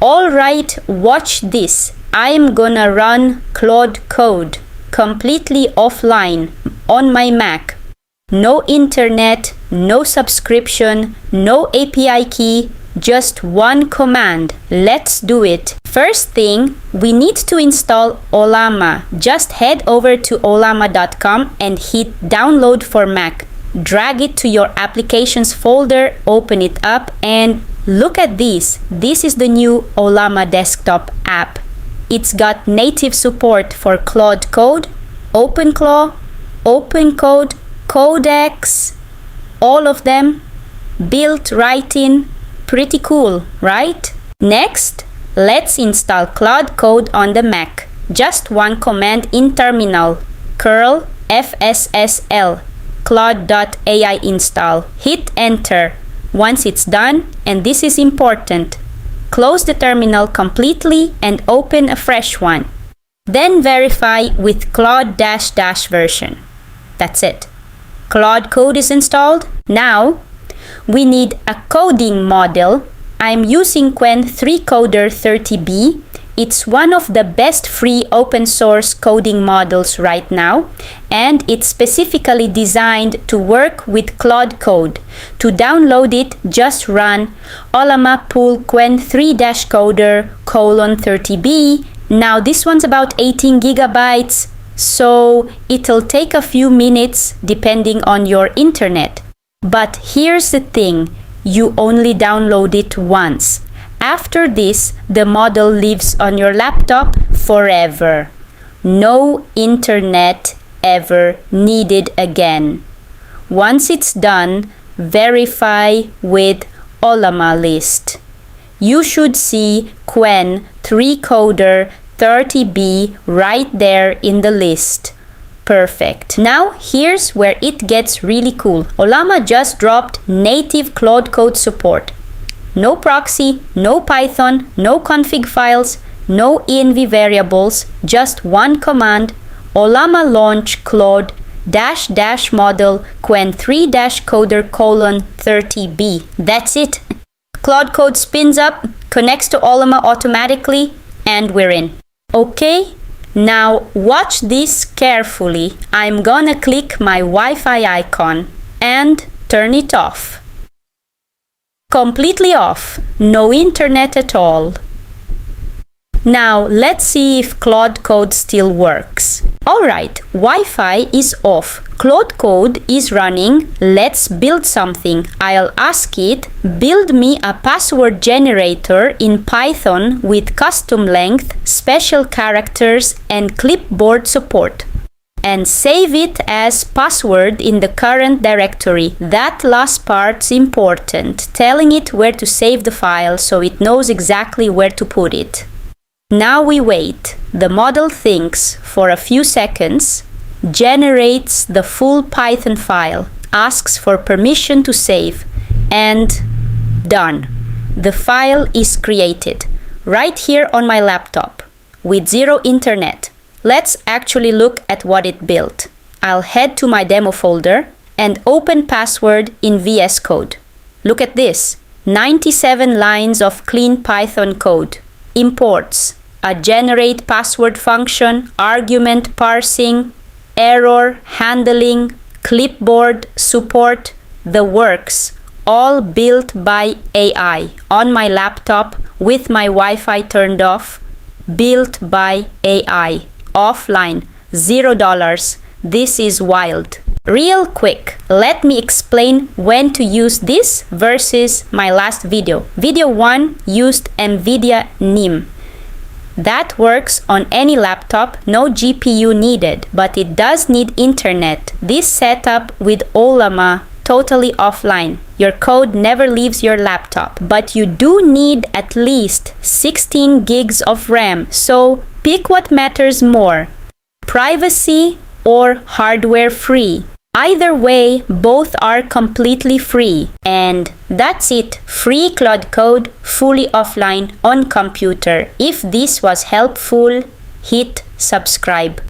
Alright, watch this. I'm gonna run Claude code completely offline on my Mac. No internet, no subscription, no API key, just one command. Let's do it. First thing, we need to install Ollama. Just head over to ollama.com and hit download for Mac. Drag it to your applications folder, open it up, and look at this. This is the new Ollama desktop app. It's got native support for Claude Code, OpenClaw, OpenCode, Codex, all of them built right in. Pretty cool, right? Next, let's install Claude Code on the Mac. Just one command in terminal, curl fssl claude.ai install. Hit enter. Once it's done, and this is important, close the terminal completely and open a fresh one. Then verify with Claude -- version. That's it. Claude Code is installed. Now, we need a coding model. I'm using qwen 3coder 30B. It's one of the best free open source coding models right now, and it's specifically designed to work with Claude Code. To download it, just run Ollama pool qwen 3-coder :30B. Now this one's about 18 gigabytes, so it'll take a few minutes depending on your internet. But here's the thing, you only download it once. After this, the model lives on your laptop forever. No internet ever needed again. Once it's done, verify with Ollama list. You should see qwen 3coder 30B right there in the list. Perfect. Now here's where it gets really cool. Ollama just dropped native Claude Code support. No proxy, no Python, no config files, no env variables, just one command. Ollama launch Claude -- model qwen 3-coder :30B. That's it. Claude Code spins up, connects to Ollama automatically, and we're in. Okay, now watch this carefully. I'm gonna click my Wi-Fi icon and turn it off. Completely off. No internet at all. Now let's see if Claude Code still works. Alright, Wi-Fi is off. Claude Code is running. Let's build something. I'll ask it, build me a password generator in Python with custom length, special characters, and clipboard support. And save it as password in the current directory. That last part's important, telling it where to save the file so it knows exactly where to put it. Now we wait. The model thinks for a few seconds, generates the full Python file, asks for permission to save, and done. The file is created right here on my laptop with zero internet. Let's actually look at what it built. I'll head to my demo folder and open password in VS Code. Look at this, 97 lines of clean Python code. Imports, a generate password function, argument parsing, error handling, clipboard support, the works, all built by AI on my laptop with my Wi-Fi turned off, built by AI. Offline, $0. This is wild. Real quick, let me explain when to use this versus my last video. Video 1 used NVIDIA NIM. That works on any laptop, no GPU needed, but it does need internet. This setup with Ollama, totally offline. Your code never leaves your laptop, but you do need at least 16 gigs of RAM, so pick what matters more, privacy or hardware free. Either way, both are completely free. And that's it. Free Claude Code, fully offline on computer. If this was helpful, hit subscribe.